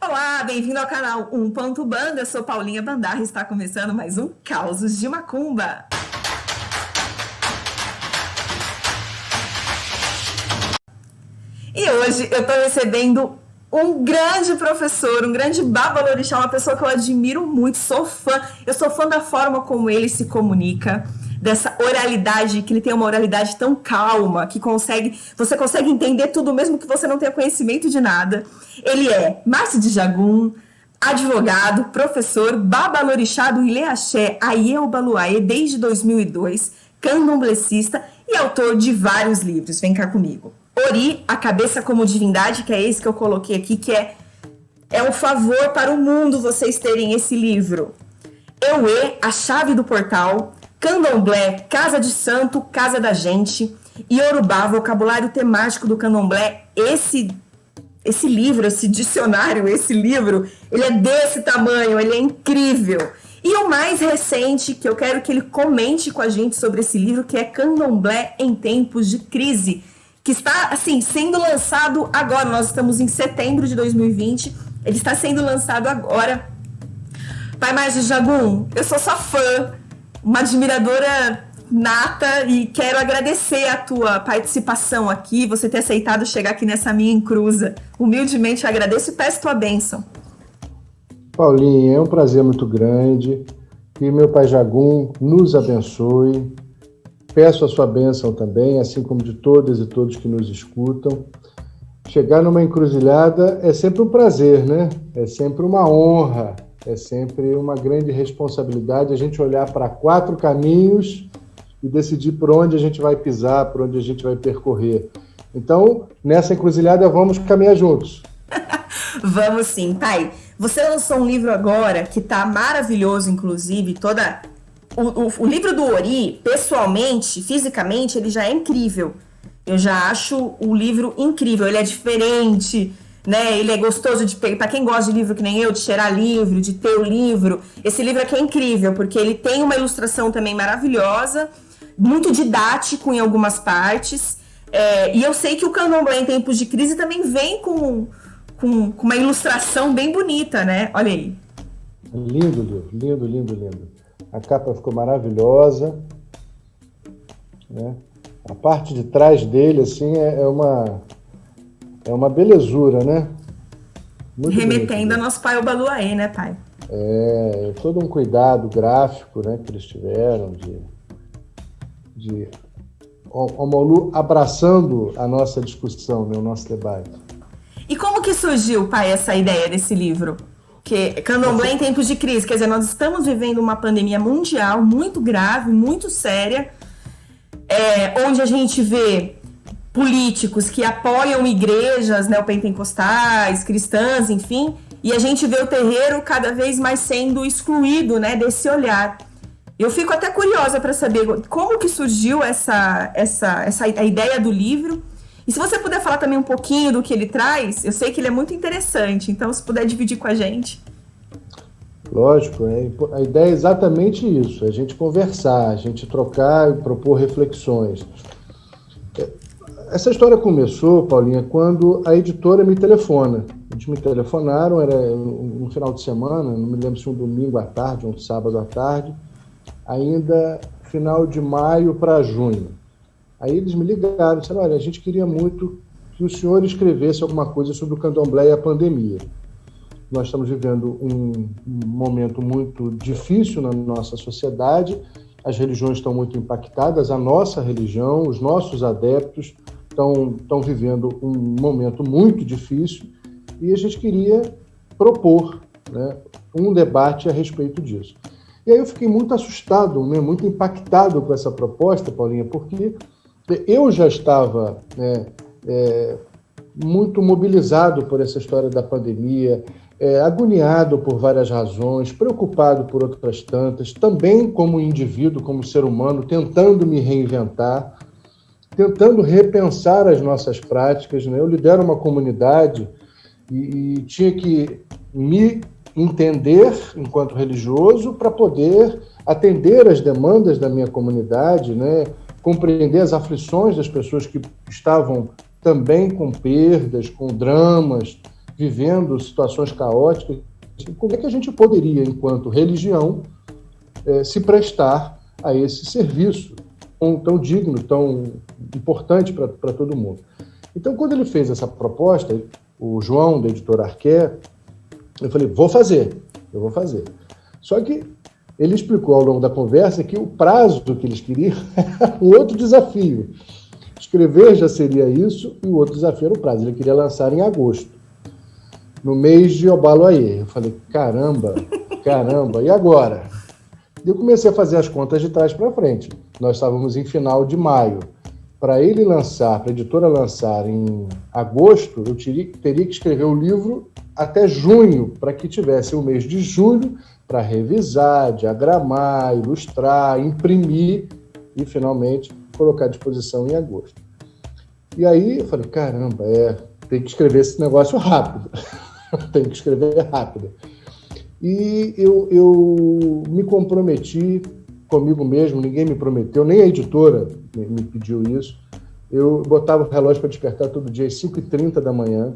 Olá, bem-vindo ao canal 1.Banda. Eu sou Paulinha Bandarra e está começando mais um Causos de Macumba. E hoje eu estou recebendo um grande professor, um grande babalorixá, uma pessoa que eu admiro muito, sou fã. Eu sou fã da forma como ele se comunica, dessa oralidade, que ele tem uma oralidade tão calma, que você consegue entender tudo mesmo que você não tenha conhecimento de nada. Ele é Márcio de Jagum, advogado, professor, babalorixá do Ilê Axé, Aiê Obaluaê, desde 2002, candomblecista e autor de vários livros. Vem cá comigo. Ori, a cabeça como divindade, que é esse que eu coloquei aqui, que é um favor para o mundo vocês terem esse livro. Euê, a chave do portal. Candomblé, casa de santo, casa da gente. Yorubá, vocabulário temático do candomblé. Esse livro, esse dicionário, esse livro, ele é desse tamanho, ele é incrível. E o mais recente, que eu quero que ele comente com a gente sobre esse livro, que é Candomblé em Tempos de Crise, que está, assim, sendo lançado agora. Nós estamos em setembro de 2020, ele está sendo lançado agora. Pai Márcio de Jagum, eu sou sua fã, uma admiradora nata, e quero agradecer a tua participação aqui, você ter aceitado chegar aqui nessa minha encruza. Humildemente eu agradeço e peço tua bênção. Paulinha, é um prazer muito grande. Que meu Pai Jagum nos abençoe. Peço a sua bênção também, assim como de todas e todos que nos escutam. Chegar numa encruzilhada é sempre um prazer, né? É sempre uma honra, é sempre uma grande responsabilidade a gente olhar para 4 caminhos e decidir por onde a gente vai pisar, por onde a gente vai percorrer. Então, nessa encruzilhada, vamos caminhar juntos. Vamos sim, pai. Você lançou um livro agora que tá maravilhoso, inclusive, o livro do Ori, pessoalmente, fisicamente, ele já é incrível. Eu já acho o livro incrível, ele é diferente, né? Ele é gostoso de pegar. Para quem gosta de livro que nem eu, de cheirar livro, de ter o livro, esse livro aqui é incrível, porque ele tem uma ilustração também maravilhosa, muito didático em algumas partes. E eu sei que o Candomblé em Tempos de Crise também vem com uma ilustração bem bonita, né? Olha aí. Lindo livro, lindo, lindo, lindo. A capa ficou maravilhosa, né? A parte de trás dele, assim, é uma belezura, né? Muito remetendo ao nosso pai Obaluaê, né, pai? É todo um cuidado gráfico, né, que eles tiveram de Omolu abraçando a nossa discussão, né, o nosso debate. E como que surgiu, pai, essa ideia desse livro? Que Candomblé em Tempos de Crise, quer dizer, nós estamos vivendo uma pandemia mundial muito grave, muito séria, onde a gente vê políticos que apoiam igrejas neopentecostais, cristãs, enfim, e a gente vê o terreiro cada vez mais sendo excluído, né, desse olhar. Eu fico até curiosa para saber como que surgiu a ideia do livro. E se você puder falar também um pouquinho do que ele traz, eu sei que ele é muito interessante, então se puder dividir com a gente. Lógico, a ideia é exatamente isso, a gente conversar, a gente trocar e propor reflexões. Essa história começou, Paulinha, quando a editora me telefona. Eles me telefonaram, era um final de semana, não me lembro se um domingo à tarde ou um sábado à tarde, ainda final de maio para junho. Aí eles me ligaram e disseram, olha, a gente queria muito que o senhor escrevesse alguma coisa sobre o candomblé e a pandemia. Nós estamos vivendo um momento muito difícil na nossa sociedade, as religiões estão muito impactadas, a nossa religião, os nossos adeptos estão vivendo um momento muito difícil e a gente queria propor, né, um debate a respeito disso. E aí eu fiquei muito assustado, né, muito impactado com essa proposta, Paulinha, porque eu já estava, né, muito mobilizado por essa história da pandemia, agoniado por várias razões, preocupado por outras tantas, também como indivíduo, como ser humano, tentando me reinventar, tentando repensar as nossas práticas, né? Eu lidero uma comunidade e tinha que me entender enquanto religioso para poder atender as demandas da minha comunidade, né? Compreender as aflições das pessoas que estavam também com perdas, com dramas, vivendo situações caóticas. Como é que a gente poderia, enquanto religião, se prestar a esse serviço tão digno, tão importante para todo mundo? Então, quando ele fez essa proposta, o João, da editora Arqué, eu falei, eu vou fazer. Só que ele explicou ao longo da conversa que o prazo que eles queriam era um outro desafio. Escrever já seria isso, e o outro desafio era o prazo. Ele queria lançar em agosto, no mês de Obaloaiê. Eu falei, caramba, e agora? Eu comecei a fazer as contas de trás para frente. Nós estávamos em final de maio. Para a editora lançar em agosto, eu teria que escrever o livro até junho, para que tivesse o mês de julho para revisar, diagramar, ilustrar, imprimir e, finalmente, colocar à disposição em agosto. E aí eu falei, caramba, tem que escrever esse negócio rápido. Tem que escrever rápido. E eu me comprometi comigo mesmo, ninguém me prometeu, nem a editora me pediu isso. Eu botava o relógio para despertar todo dia às 5h30 da manhã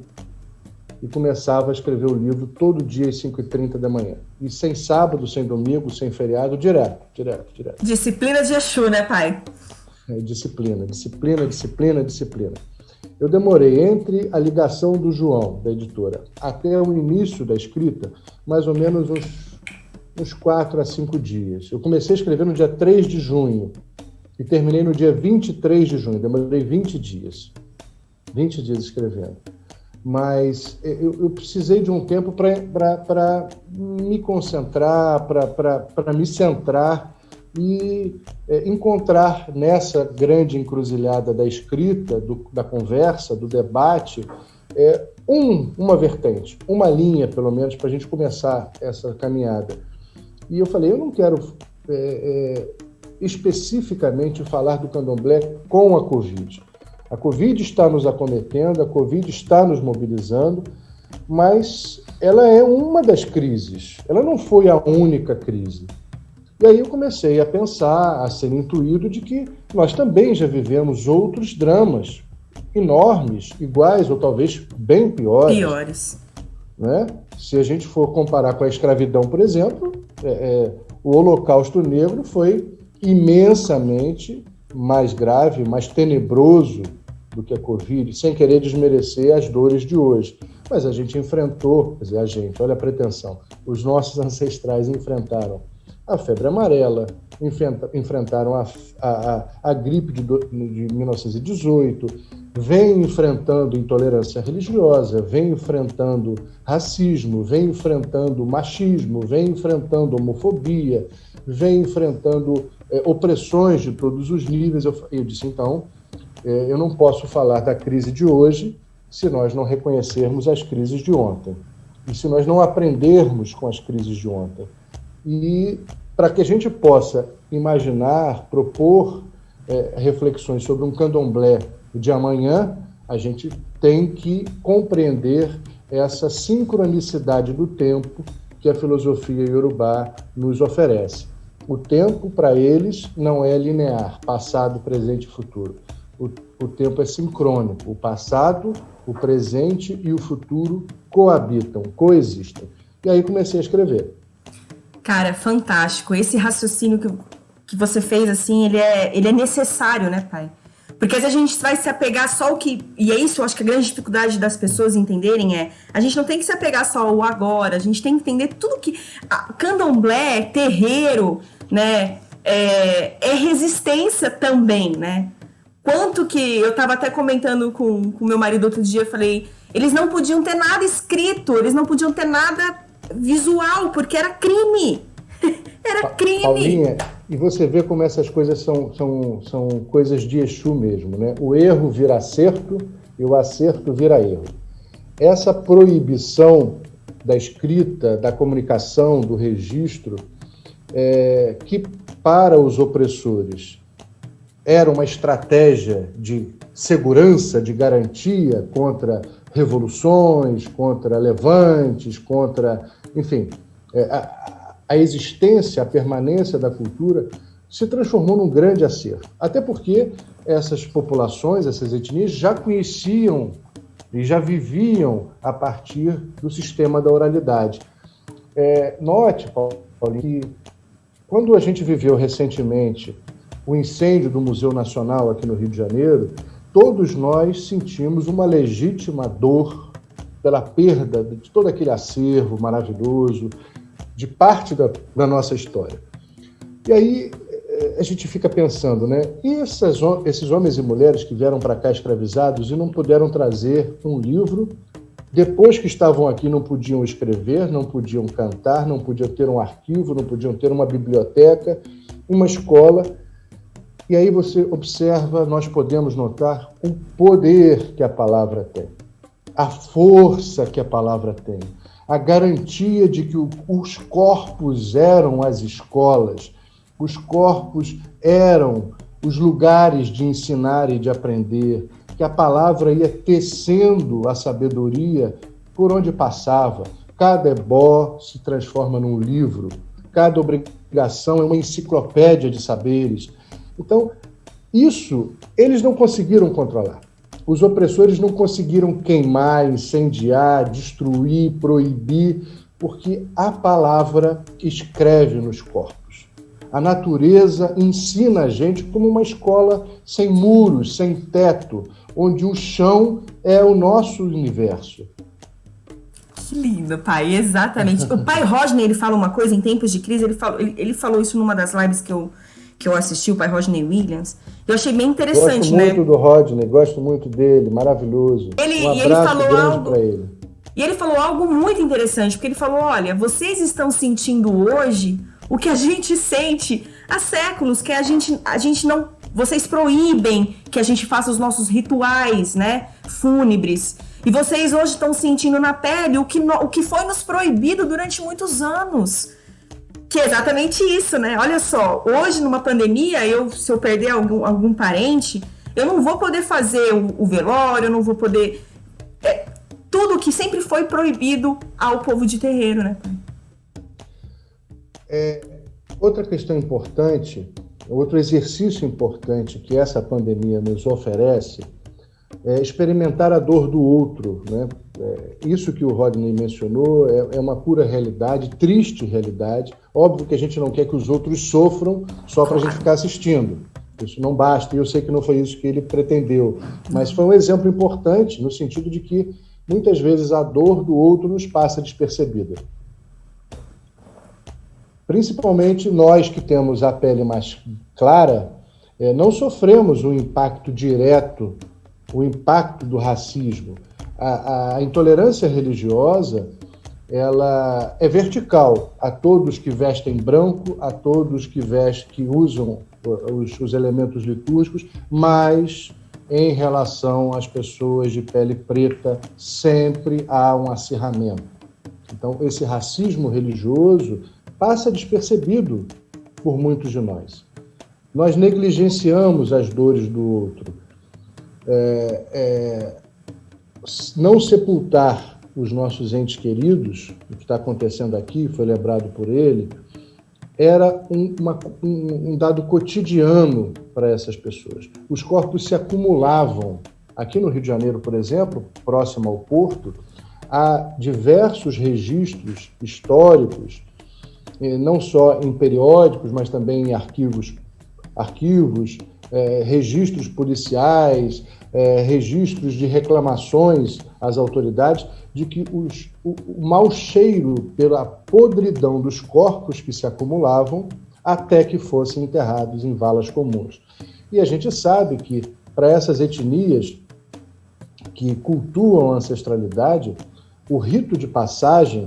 e começava a escrever o livro todo dia às 5h30 da manhã. E sem sábado, sem domingo, sem feriado, direto. Disciplina de Exu, né, pai? Disciplina. Eu demorei entre a ligação do João, da editora, até o início da escrita, mais ou menos uns 4 a 5 dias. Eu comecei a escrever no dia 3 de junho e terminei no dia 23 de junho. Demorei 20 dias. 20 dias escrevendo. Mas eu precisei de um tempo para me concentrar, para me centrar e encontrar nessa grande encruzilhada da escrita, da conversa, do debate, uma vertente, uma linha, pelo menos, para a gente começar essa caminhada. E eu falei, eu não quero especificamente falar do candomblé com a Covid. A Covid está nos acometendo, a Covid está nos mobilizando, mas ela é uma das crises, ela não foi a única crise. E aí eu comecei a pensar, a ser intuído de que nós também já vivemos outros dramas enormes, iguais ou talvez bem piores. Né? Se a gente for comparar com a escravidão, por exemplo, o Holocausto Negro foi imensamente mais grave, mais tenebroso do que a Covid, sem querer desmerecer as dores de hoje. Mas a gente enfrentou, quer dizer, olha a pretensão, os nossos ancestrais enfrentaram a febre amarela, enfrentaram a gripe de 1918, vem enfrentando intolerância religiosa, vem enfrentando racismo, vem enfrentando machismo, vem enfrentando homofobia, vem enfrentando opressões de todos os níveis. Eu disse, então, eu não posso falar da crise de hoje se nós não reconhecermos as crises de ontem, e se nós não aprendermos com as crises de ontem. E para que a gente possa imaginar, propor reflexões sobre um candomblé de amanhã, a gente tem que compreender essa sincronicidade do tempo que a filosofia iorubá nos oferece. O tempo, para eles, não é linear, passado, presente e futuro. O tempo é sincrônico. O passado, o presente e o futuro coabitam, coexistem. E aí comecei a escrever. Cara, fantástico. Esse raciocínio que você fez, assim, ele é necessário, né, pai? Porque se a gente vai se apegar só ao que... E é isso, eu acho que a grande dificuldade das pessoas entenderem a gente não tem que se apegar só ao agora, a gente tem que entender tudo que... Candomblé, terreiro, né? É resistência também, né? Quanto que... Eu estava até comentando com meu marido outro dia, eu falei... Eles não podiam ter nada escrito, eles não podiam ter nada visual, porque era crime. Era crime. Paulinha, e você vê como essas coisas são coisas de Exu mesmo, né? O erro vira acerto e o acerto vira erro. Essa proibição da escrita, da comunicação, do registro, que para os opressores era uma estratégia de segurança, de garantia contra revoluções, contra levantes, contra, enfim, a existência, a permanência da cultura se transformou num grande acerto. Até porque essas populações, essas etnias já conheciam e já viviam a partir do sistema da oralidade. Note, Paulo, que quando a gente viveu recentemente o incêndio do Museu Nacional aqui no Rio de Janeiro, todos nós sentimos uma legítima dor pela perda de todo aquele acervo maravilhoso, de parte da nossa história. E aí a gente fica pensando, né? E esses homens e mulheres que vieram para cá escravizados e não puderam trazer um livro, depois que estavam aqui não podiam escrever, não podiam cantar, não podiam ter um arquivo, não podiam ter uma biblioteca, uma escola. E aí você observa, nós podemos notar o poder que a palavra tem, a força que a palavra tem, a garantia de que os corpos eram as escolas, os corpos eram os lugares de ensinar e de aprender, que a palavra ia tecendo a sabedoria por onde passava. Cada ebó se transforma num livro, cada obrigação é uma enciclopédia de saberes. Então, isso eles não conseguiram controlar. Os opressores não conseguiram queimar, incendiar, destruir, proibir, porque a palavra escreve nos corpos. A natureza ensina a gente como uma escola sem muros, sem teto, onde o chão é o nosso universo. Que lindo, pai, exatamente. O pai Rodney, ele fala uma coisa em tempos de crise, ele falou isso numa das lives que eu assisti, o pai Rodney Williams. Eu achei bem interessante, né? Gosto muito do Rodney, gosto muito dele, maravilhoso. Um abraço grande para ele. E ele falou algo muito interessante, porque ele falou, olha, vocês estão sentindo hoje o que a gente sente há séculos, que a gente não... Vocês proíbem que a gente faça os nossos rituais, né, fúnebres. E vocês hoje estão sentindo na pele o que foi nos proibido durante muitos anos. Que é exatamente isso, né? Olha só, hoje numa pandemia, se eu perder algum parente, eu não vou poder fazer o velório, eu não vou poder... tudo que sempre foi proibido ao povo de terreiro, né, pai? Outra questão importante, outro exercício importante que essa pandemia nos oferece é experimentar a dor do outro, né? Isso que o Rodney mencionou é uma pura realidade, triste realidade. Óbvio que a gente não quer que os outros sofram só para a gente ficar assistindo. Isso não basta, e eu sei que não foi isso que ele pretendeu. Mas foi um exemplo importante no sentido de que muitas vezes a dor do outro nos passa despercebida. Principalmente nós que temos a pele mais clara, não sofremos o impacto direto, o impacto do racismo. A intolerância religiosa, ela é vertical a todos que vestem branco, a todos que usam os elementos litúrgicos, mas em relação às pessoas de pele preta, sempre há um acirramento. Então, esse racismo religioso passa despercebido por muitos de nós. Nós negligenciamos as dores do outro. Não sepultar os nossos entes queridos, o que está acontecendo aqui, foi lembrado por ele, era um dado cotidiano para essas pessoas. Os corpos se acumulavam. Aqui no Rio de Janeiro, por exemplo, próximo ao Porto, há diversos registros históricos, não só em periódicos, mas também em arquivos, registros policiais, registros de reclamações às autoridades, de que o mau cheiro pela podridão dos corpos que se acumulavam até que fossem enterrados em valas comuns. E a gente sabe que, para essas etnias que cultuam a ancestralidade, o rito de passagem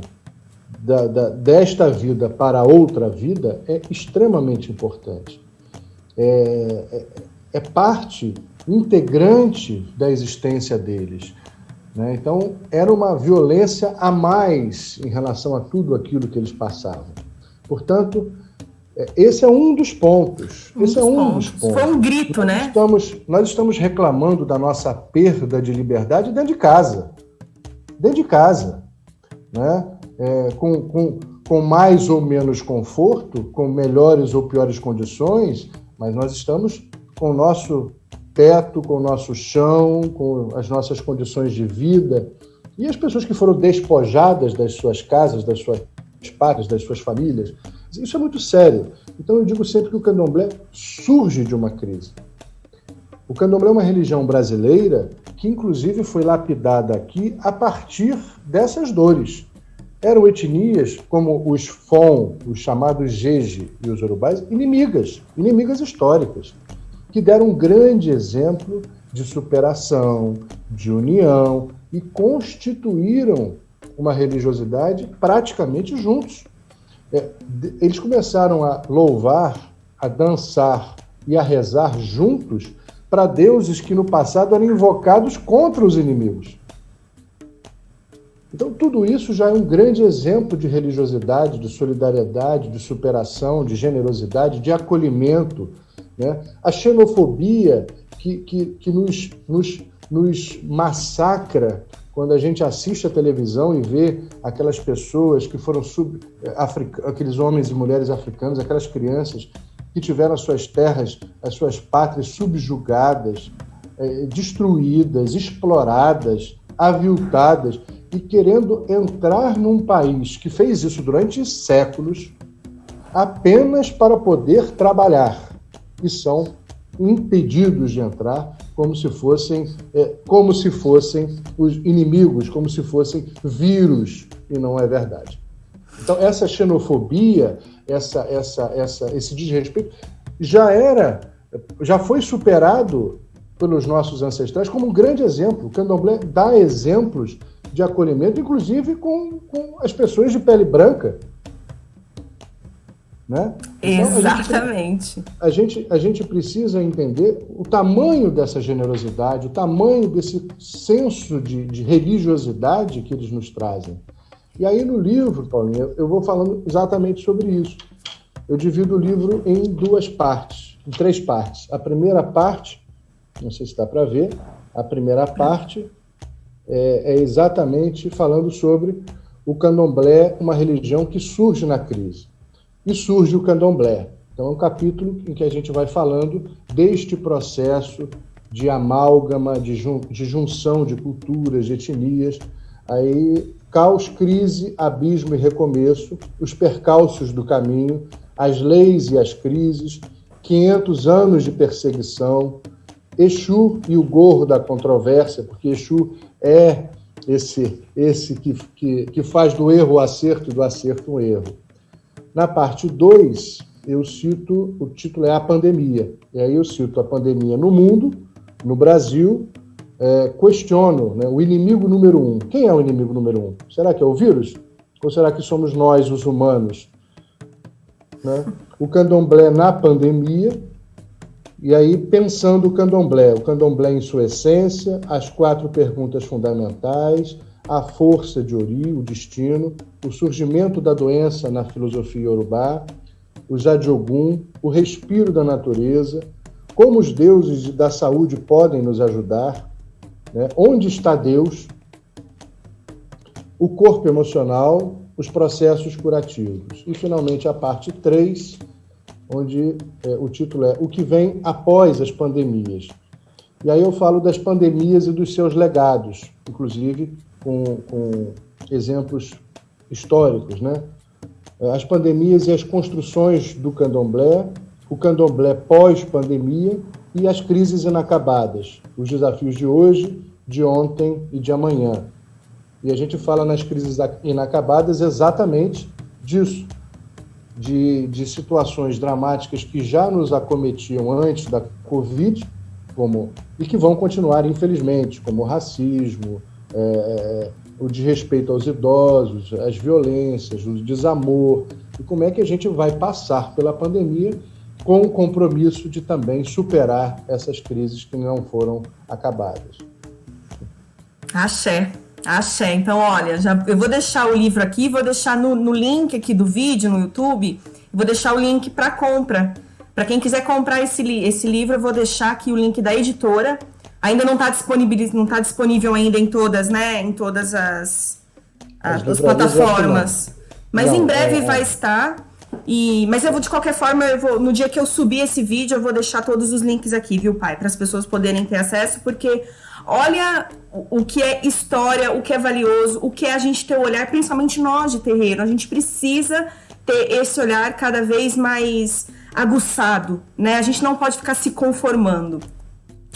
desta vida para outra vida é extremamente importante. É parte integrante da existência deles, né? Então, era uma violência a mais em relação a tudo aquilo que eles passavam. Portanto, esse é um dos pontos. Foi um grito, né? Nós estamos reclamando da nossa perda de liberdade dentro de casa. Dentro de casa, né? Com mais ou menos conforto, com melhores ou piores condições, mas nós estamos com o nosso teto, com o nosso chão, com as nossas condições de vida, e as pessoas que foram despojadas das suas casas, das suas pátrias, das suas famílias. Isso é muito sério. Então eu digo sempre que o candomblé surge de uma crise. O candomblé é uma religião brasileira que, inclusive, foi lapidada aqui a partir dessas dores. Eram etnias como os Fon, os chamados Jeje e os Urubais, inimigas históricas, que deram um grande exemplo de superação, de união e constituíram uma religiosidade praticamente juntos. Eles começaram a louvar, a dançar e a rezar juntos para deuses que no passado eram invocados contra os inimigos. Então, tudo isso já é um grande exemplo de religiosidade, de solidariedade, de superação, de generosidade, de acolhimento, né? A xenofobia que nos massacra quando a gente assiste a televisão e vê aquelas pessoas que foram aqueles homens e mulheres africanos, aquelas crianças que tiveram as suas terras, as suas pátrias subjugadas, destruídas, exploradas, aviltadas, e querendo entrar num país que fez isso durante séculos apenas para poder trabalhar, e são impedidos de entrar como se fossem os inimigos, como se fossem vírus, e não é verdade. Então, essa xenofobia, esse desrespeito já foi superado pelos nossos ancestrais como um grande exemplo. O candomblé dá exemplos de acolhimento, inclusive com as pessoas de pele branca. Né? Então, exatamente. A gente precisa entender o tamanho dessa generosidade, o tamanho desse senso de religiosidade que eles nos trazem. E aí no livro, Paulinha, eu vou falando exatamente sobre isso. Eu divido o livro em três partes. A primeira parte, não sei se dá para ver, a primeira parte é exatamente falando sobre o candomblé, uma religião que surge na crise. E surge o candomblé. Então é um capítulo em que a gente vai falando deste processo de amálgama, de junção de culturas, de etnias, aí caos, crise, abismo e recomeço, os percalços do caminho, as leis e as crises, 500 anos de perseguição, Exu e o gorro da controvérsia, porque Exu é esse que faz do erro o acerto e do acerto um erro. Na parte 2, eu cito, o título é A Pandemia. E aí eu cito a pandemia no mundo, no Brasil, questiono, né, o inimigo número 1. Quem é o inimigo número 1? Será que é o vírus? Ou será que somos nós, os humanos? Né? O candomblé na pandemia, e aí pensando o candomblé em sua essência, as 4 perguntas fundamentais, a força de Ori, o destino, o surgimento da doença na filosofia iorubá, o Jadiogun, o respiro da natureza, como os deuses da saúde podem nos ajudar, né? Onde está Deus, o corpo emocional, os processos curativos. E, finalmente, a parte 3, onde o título é O que vem após as pandemias. E aí eu falo das pandemias e dos seus legados, inclusive com exemplos históricos, né? As pandemias e as construções do candomblé, o candomblé pós-pandemia e as crises inacabadas, os desafios de hoje, de ontem e de amanhã. E a gente fala nas crises inacabadas exatamente disso, de situações dramáticas que já nos acometiam antes da Covid, e que vão continuar, infelizmente, como o racismo, o desrespeito aos idosos, as violências, o desamor, e como é que a gente vai passar pela pandemia com o compromisso de também superar essas crises que não foram acabadas. Axé. Então, olha, eu vou deixar o livro aqui, vou deixar no link aqui do vídeo no YouTube, vou deixar o link para compra. Para quem quiser comprar esse livro, eu vou deixar aqui o link da editora. Ainda não está disponível ainda em todas, né? Em todas as plataformas. Mas em breve vai estar. Mas eu vou, de qualquer forma, no dia que eu subir esse vídeo, eu vou deixar todos os links aqui, viu, pai? Para as pessoas poderem ter acesso, porque olha o que é história, o que é valioso, o que é a gente ter o olhar, principalmente nós de terreiro. A gente precisa ter esse olhar cada vez mais aguçado, né? A gente não pode ficar se conformando.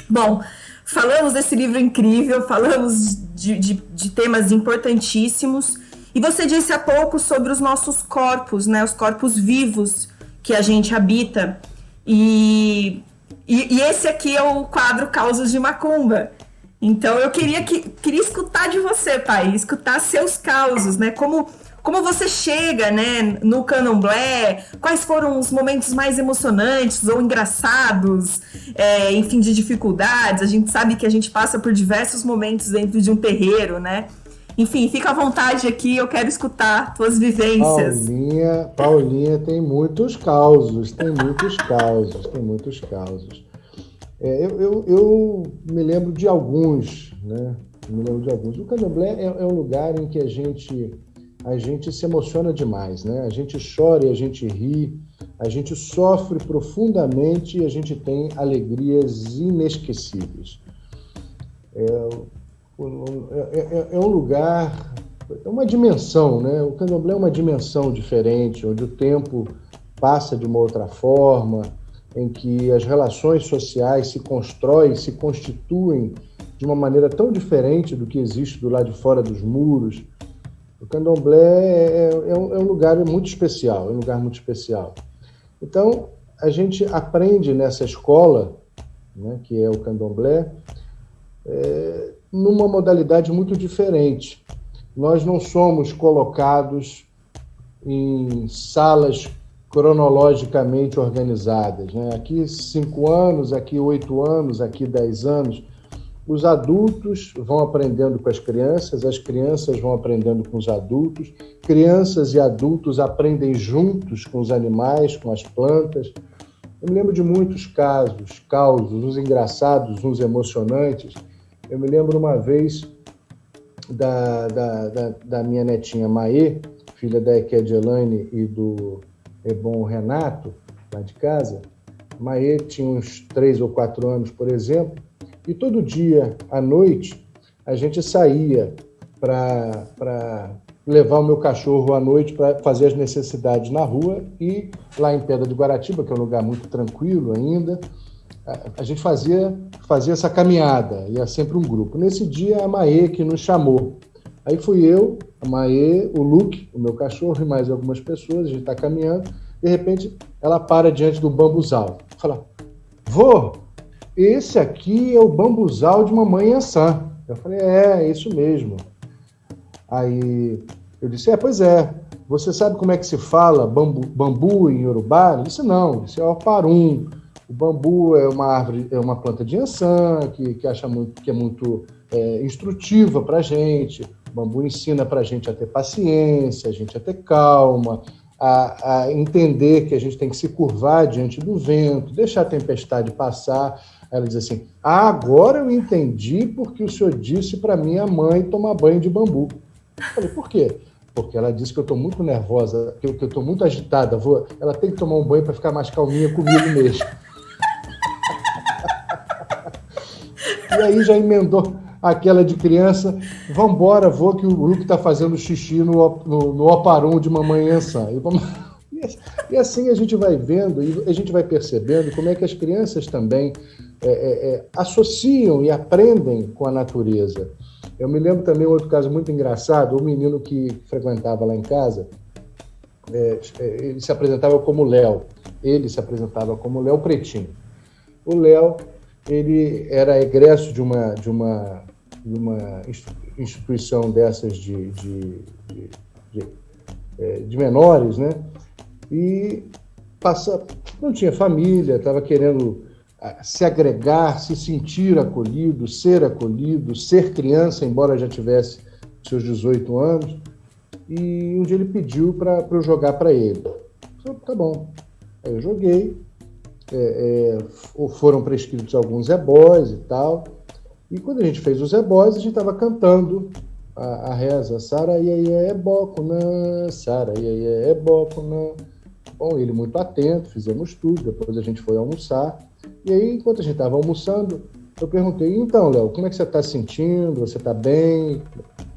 Bom, falamos desse livro incrível, falamos de temas importantíssimos. E você disse há pouco sobre os nossos corpos, né? Os corpos vivos que a gente habita. E esse aqui é o quadro Causos de Macumba. Então eu queria escutar de você, pai, escutar seus causos, né? Como você chega, né, no candomblé, quais foram os momentos mais emocionantes ou engraçados, enfim, de dificuldades. A gente sabe que a gente passa por diversos momentos dentro de um terreiro, né? Enfim, fica à vontade aqui, eu quero escutar tuas vivências. Paulinha tem muitos causos. Eu me lembro de alguns, né? O candomblé é um lugar em que a gente se emociona demais, né? A gente chora e a gente ri, a gente sofre profundamente e a gente tem alegrias inesquecíveis. É um lugar, é uma dimensão, né? O candomblé é uma dimensão diferente, onde o tempo passa de uma outra forma, em que as relações sociais se constroem, se constituem de uma maneira tão diferente do que existe do lado de fora dos muros. O candomblé é um lugar muito especial, Então, a gente aprende nessa escola, né, que é o candomblé, numa modalidade muito diferente. Nós não somos colocados em salas cronologicamente organizadas, né? Aqui 5 anos, aqui 8 anos, aqui 10 anos. Os adultos vão aprendendo com as crianças vão aprendendo com os adultos, crianças e adultos aprendem juntos com os animais, com as plantas. Eu me lembro de muitos causos, uns engraçados, uns emocionantes. Eu me lembro uma vez da minha netinha Maê, filha da Equede Elaine e do Ebon Renato, lá de casa. Maê tinha uns 3 ou 4 anos, por exemplo, e todo dia, à noite, a gente saía para levar o meu cachorro à noite para fazer as necessidades na rua, e lá em Pedra de Guaratiba, que é um lugar muito tranquilo ainda, a gente fazia essa caminhada, ia sempre um grupo. Nesse dia, a Maê que nos chamou. Aí fui eu, a Maê, o Luke, o meu cachorro, e mais algumas pessoas, a gente está caminhando. De repente, ela para diante do bambuzal. Fala, vô, esse aqui é o bambuzal de Mamãe Iansã. Eu falei, é isso mesmo. Aí eu disse, pois é, você sabe como é que se fala bambu em Yorubá? Ele disse, não, isso é o aparum. O bambu é uma árvore, é uma planta de Iansã, que é muito instrutiva para a gente. O bambu ensina para a gente a ter paciência, a gente a ter calma, a entender que a gente tem que se curvar diante do vento, deixar a tempestade passar. Ela diz assim, agora eu entendi porque o senhor disse para minha mãe tomar banho de bambu. Eu falei, por quê? Porque ela disse que eu estou muito nervosa, que eu estou muito agitada, ela tem que tomar um banho para ficar mais calminha comigo mesmo. E aí já emendou aquela de criança, vambora, vô, que o Luke está fazendo xixi no oparum de Mamãe Iansã. E assim a gente vai vendo e a gente vai percebendo como é que as crianças também associam e aprendem com a natureza. Eu me lembro também um outro caso muito engraçado, um menino que frequentava lá em casa, ele se apresentava como Léo. Pretinho. O Léo, ele era egresso de uma instituição dessas de menores, né? E não tinha família, estava querendo se agregar, se sentir acolhido, ser criança, embora já tivesse seus 18 anos. E um dia ele pediu para eu jogar para ele. Eu falei, tá bom. Aí eu joguei. Foram prescritos alguns ebós e tal. E quando a gente fez os ebós, a gente estava cantando a reza. Sara iê ebokunã, Sara iê ebokunã. Bom, ele muito atento, fizemos tudo, depois a gente foi almoçar. E aí, enquanto a gente estava almoçando, eu perguntei, então, Léo, como é que você está se sentindo? Você está bem?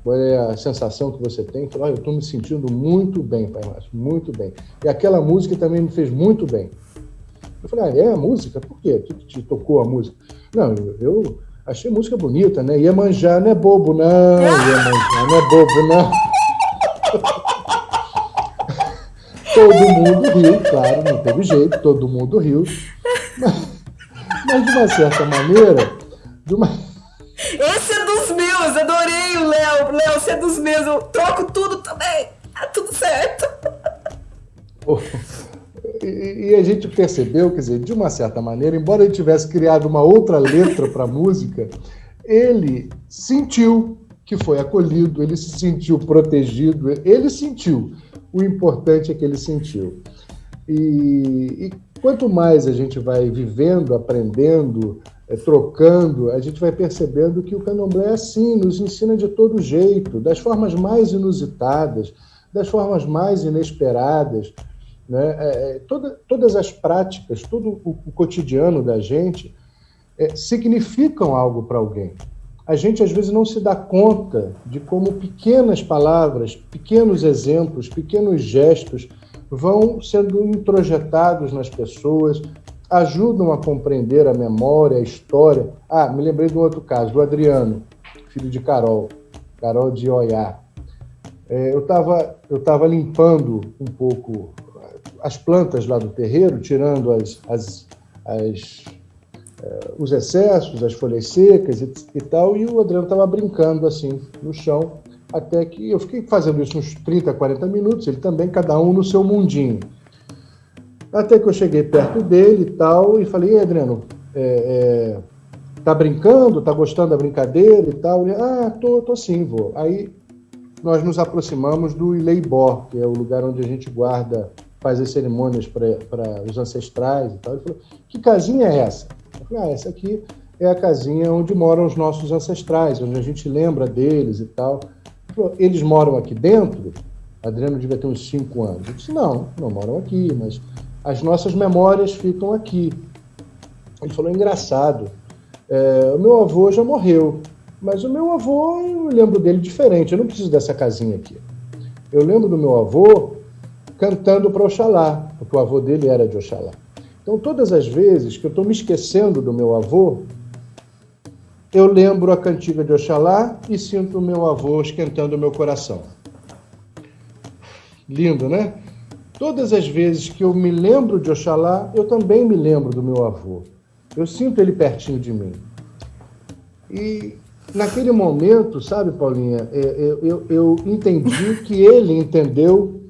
Qual é a sensação que você tem? Ele falou, eu estou me sentindo muito bem, pai Márcio, muito bem. E aquela música também me fez muito bem. Eu falei, é a música? Por quê? O que te tocou a música? Não, eu achei a música bonita, né? Iemanjá não é bobo, não. Iemanjá não é bobo, não. Todo mundo riu, claro, não teve jeito, todo mundo riu. Mas de uma certa maneira... Esse é dos meus, adorei o Léo. Léo, você é dos meus, eu troco tudo também. Tá tudo certo. E a gente percebeu, quer dizer, de uma certa maneira, embora ele tivesse criado uma outra letra para a música, ele sentiu que foi acolhido, ele se sentiu protegido, ele sentiu. O importante é que ele sentiu. E quanto mais a gente vai vivendo, aprendendo, trocando, a gente vai percebendo que o candomblé é assim, nos ensina de todo jeito, das formas mais inusitadas, das formas mais inesperadas, né? Todas as práticas, todo o cotidiano da gente significam algo para alguém. A gente, às vezes, não se dá conta de como pequenas palavras, pequenos exemplos, pequenos gestos vão sendo introjetados nas pessoas, ajudam a compreender a memória, a história. Me lembrei de um outro caso, do Adriano, filho de Carol de Oiá. Eu estava limpando um pouco as plantas lá do terreiro, tirando os excessos, as folhas secas e tal, e o Adriano estava brincando assim no chão, até que eu fiquei fazendo isso uns 30, 40 minutos, ele também, cada um no seu mundinho. Até que eu cheguei perto dele e tal, e falei, Adriano, tá brincando? Tá gostando da brincadeira e tal? Ele, tô sim, vô. Aí nós nos aproximamos do Ileibó, que é o lugar onde a gente faz as cerimônias para os ancestrais e tal. Ele falou, que casinha é essa? Eu falei, essa aqui é a casinha onde moram os nossos ancestrais, onde a gente lembra deles e tal. Ele falou, eles moram aqui dentro? Adriano devia ter uns 5 anos. Eu disse, não moram aqui, mas as nossas memórias ficam aqui. Ele falou, engraçado, o meu avô já morreu, mas o meu avô, eu lembro dele diferente, eu não preciso dessa casinha aqui. Eu lembro do meu avô cantando para Oxalá, porque o avô dele era de Oxalá. Então, todas as vezes que eu estou me esquecendo do meu avô, eu lembro a cantiga de Oxalá e sinto o meu avô esquentando o meu coração. Lindo, né? Todas as vezes que eu me lembro de Oxalá, eu também me lembro do meu avô. Eu sinto ele pertinho de mim. E naquele momento, sabe, Paulinha, eu entendi que ele entendeu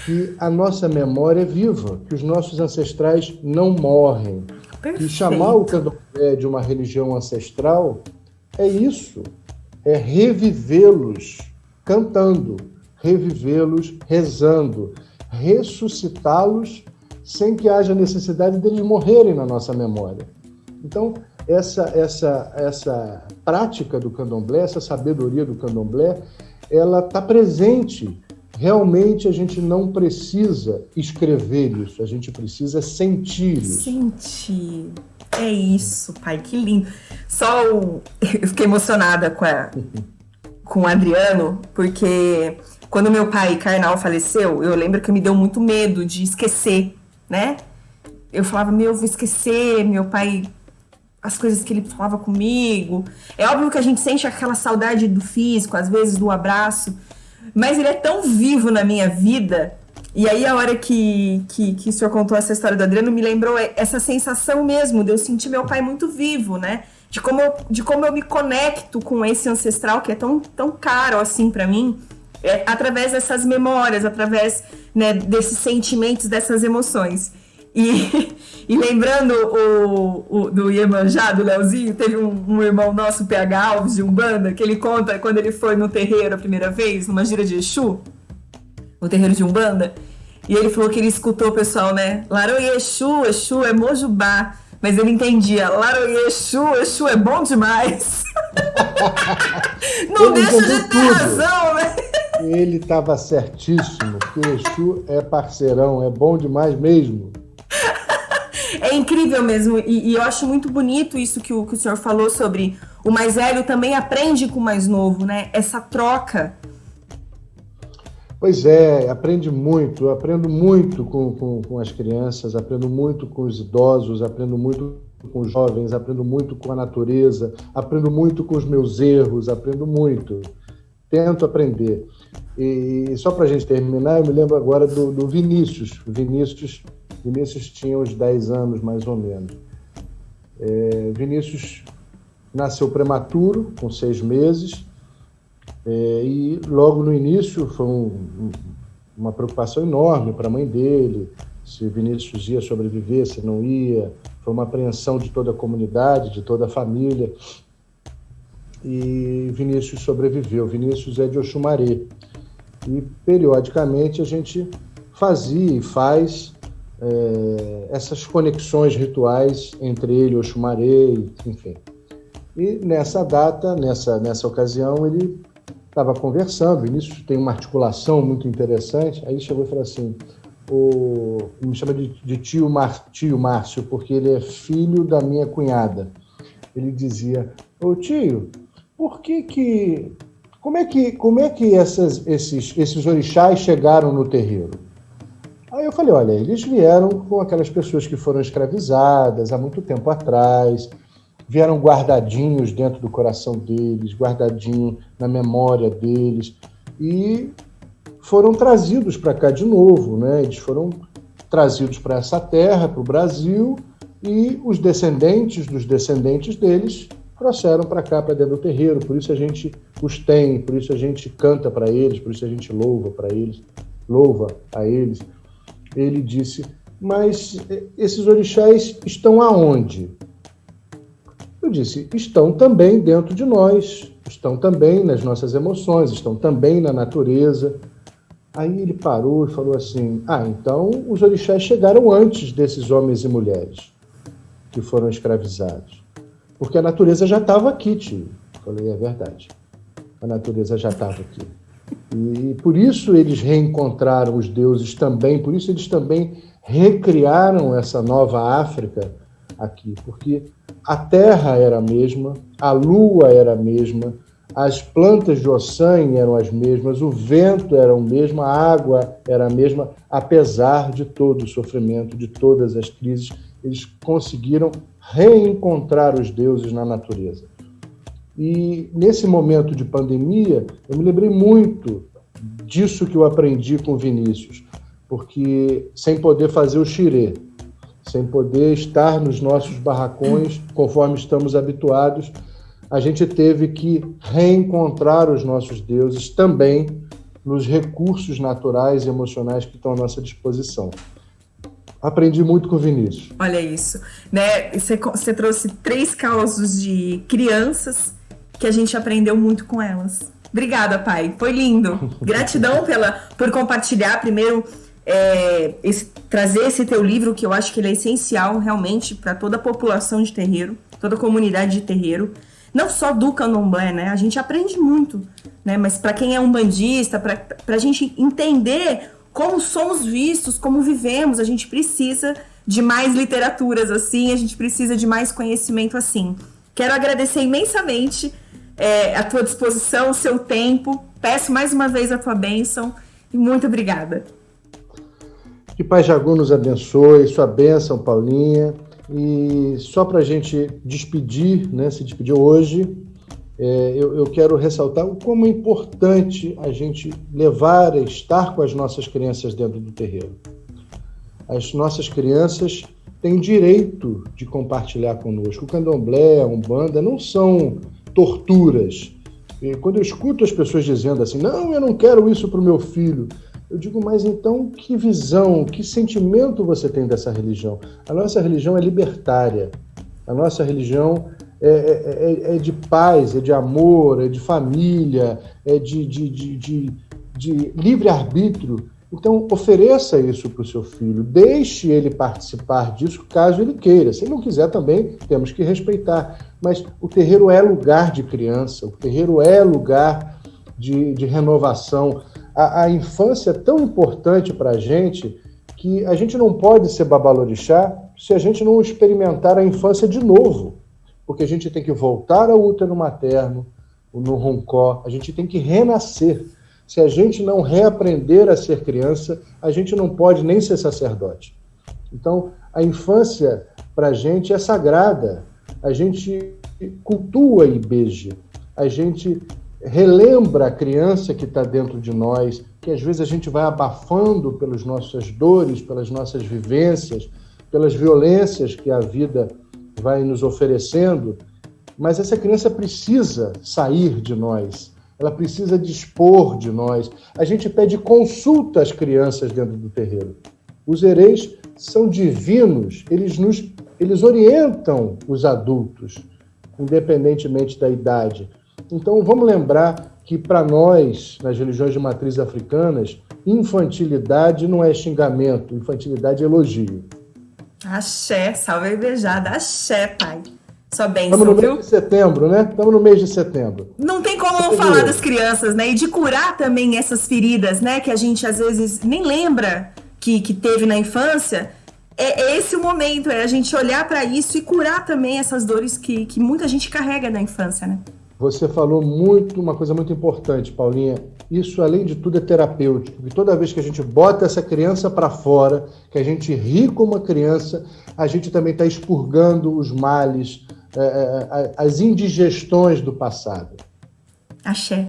que a nossa memória é viva, que os nossos ancestrais não morrem. Perfeito. E chamar o candomblé de uma religião ancestral é isso, é revivê-los cantando, revivê-los rezando, ressuscitá-los sem que haja necessidade deles morrerem na nossa memória. Então, essa prática do candomblé, essa sabedoria do candomblé, ela está presente. Realmente a gente não precisa escrever isso, a gente precisa sentir isso. Sentir. É isso, pai, que lindo. Eu fiquei emocionada com o Adriano, porque quando meu pai carnal faleceu, eu lembro que me deu muito medo de esquecer, né? Eu falava, vou esquecer, meu pai, as coisas que ele falava comigo. É óbvio que a gente sente aquela saudade do físico, às vezes do abraço, mas ele é tão vivo na minha vida. E aí a hora que o senhor contou essa história do Adriano, me lembrou essa sensação mesmo de eu sentir meu pai muito vivo, né? De como eu me conecto com esse ancestral que é tão, tão caro assim para mim, através dessas memórias, através, né, desses sentimentos, dessas emoções. E lembrando do Iemanjá, do Leozinho, teve um irmão nosso, PH Alves, de Umbanda, que ele conta quando ele foi no terreiro a primeira vez, numa gira de Exu, no terreiro de Umbanda, e ele falou que ele escutou o pessoal, né? Laroie Exu, Exu é Mojubá, mas ele entendia, Laroie Exu, Exu é bom demais. Não deixa de ter razão, né? Ele estava certíssimo, porque Exu é parceirão, é bom demais mesmo. É incrível mesmo, e eu acho muito bonito isso que o senhor falou sobre o mais velho também aprende com o mais novo, né? Essa troca. Pois é, aprende muito, eu aprendo muito com as crianças, aprendo muito com os idosos, aprendo muito com os jovens, aprendo muito com a natureza, aprendo muito com os meus erros, aprendo muito, tento aprender. E só para a gente terminar, eu me lembro agora do Vinícius. Vinícius tinha uns 10 anos, mais ou menos. Vinícius nasceu prematuro, com 6 meses, e logo no início foi uma preocupação enorme para a mãe dele, se Vinícius ia sobreviver, se não ia. Foi uma apreensão de toda a comunidade, de toda a família. E Vinícius sobreviveu. Vinícius é de Oxumaré. E, periodicamente, a gente fazia e faz essas conexões rituais entre ele e Oxumaré, enfim. E nessa data, nessa ocasião, ele estava conversando. Vinícius tem uma articulação muito interessante. Aí chegou e falou assim, me chama de tio Márcio, porque ele é filho da minha cunhada. Ele dizia, ô tio, como é que esses orixás chegaram no terreiro? Aí eu falei, olha, eles vieram com aquelas pessoas que foram escravizadas há muito tempo atrás, vieram guardadinhos dentro do coração deles, guardadinho na memória deles, e foram trazidos para cá de novo, né? Eles foram trazidos para essa terra, para o Brasil, e os descendentes dos descendentes deles trouxeram para cá, para dentro do terreiro. Por isso a gente os tem, por isso a gente canta para eles, por isso a gente louva a eles. Ele disse, mas esses orixás estão aonde? Eu disse, estão também dentro de nós, estão também nas nossas emoções, estão também na natureza. Aí ele parou e falou assim, então os orixás chegaram antes desses homens e mulheres que foram escravizados. Porque a natureza já estava aqui, tio. Eu falei, é verdade. A natureza já estava aqui. E por isso eles reencontraram os deuses também, por isso eles também recriaram essa nova África aqui, porque a terra era a mesma, a lua era a mesma, as plantas de Ossan eram as mesmas, o vento era o mesmo, a água era a mesma, apesar de todo o sofrimento, de todas as crises, eles conseguiram reencontrar os deuses na natureza. E nesse momento de pandemia, eu me lembrei muito disso que eu aprendi com Vinícius, porque sem poder fazer o xirê, sem poder estar nos nossos barracões, conforme estamos habituados, a gente teve que reencontrar os nossos deuses também nos recursos naturais e emocionais que estão à nossa disposição. Aprendi muito com o Vinícius. Olha isso, né? Você trouxe 3 causos de crianças que a gente aprendeu muito com elas. Obrigada, pai. Foi lindo. Gratidão por compartilhar primeiro, trazer esse teu livro, que eu acho que ele é essencial realmente para toda a população de terreiro, toda a comunidade de terreiro. Não só do candomblé, né? A gente aprende muito, né? Mas para quem é umbandista, para a gente entender como somos vistos, como vivemos, a gente precisa de mais literaturas assim, a gente precisa de mais conhecimento assim. Quero agradecer imensamente a tua disposição, o seu tempo. Peço mais uma vez a tua bênção e muito obrigada. Que Pai Jagu nos abençoe, sua bênção, Paulinha. E só para a gente despedir, né, se despedir hoje, eu quero ressaltar o como é importante a gente estar com as nossas crianças dentro do terreiro. As nossas crianças têm direito de compartilhar conosco. O candomblé, a umbanda não são torturas. E quando eu escuto as pessoas dizendo assim, não, eu não quero isso para o meu filho, eu digo, mas então que visão, que sentimento você tem dessa religião? A nossa religião é libertária, a nossa religião é de paz, é de amor, é de família, é de livre-arbítrio. Então, ofereça isso para o seu filho, deixe ele participar disso, caso ele queira. Se ele não quiser também, temos que respeitar. Mas o terreiro é lugar de criança, o terreiro é lugar de renovação. A infância é tão importante para a gente que a gente não pode ser babalorixá se a gente não experimentar a infância de novo, porque a gente tem que voltar ao útero materno, no roncó, a gente tem que renascer. Se a gente não reaprender a ser criança, a gente não pode nem ser sacerdote. Então, a infância, para a gente, é sagrada. A gente cultua Ibeje, a gente relembra a criança que está dentro de nós, que às vezes a gente vai abafando pelas nossas dores, pelas nossas vivências, pelas violências que a vida vai nos oferecendo, mas essa criança precisa sair de nós, ela precisa dispor de nós. A gente pede consulta às crianças dentro do terreiro. Os hereis são divinos, eles orientam os adultos, independentemente da idade. Então, vamos lembrar que, para nós, nas religiões de matriz africanas, infantilidade não é xingamento, infantilidade é elogio. Axé, salve a Ibejada, axé, pai. Sua bênção, Estamos no mês viu? de setembro, né? Estamos no mês de setembro. Não tem como não falar das crianças, né? E de curar também essas feridas, né? Que a gente, às vezes, nem lembra que teve na infância. É esse o momento, é a gente olhar para isso e curar também essas dores que muita gente carrega na infância, né? Você falou uma coisa muito importante, Paulinha. Isso, além de tudo, é terapêutico. E toda vez que a gente bota essa criança para fora, que a gente ri como uma criança, a gente também está expurgando os males, as indigestões do passado. Axé.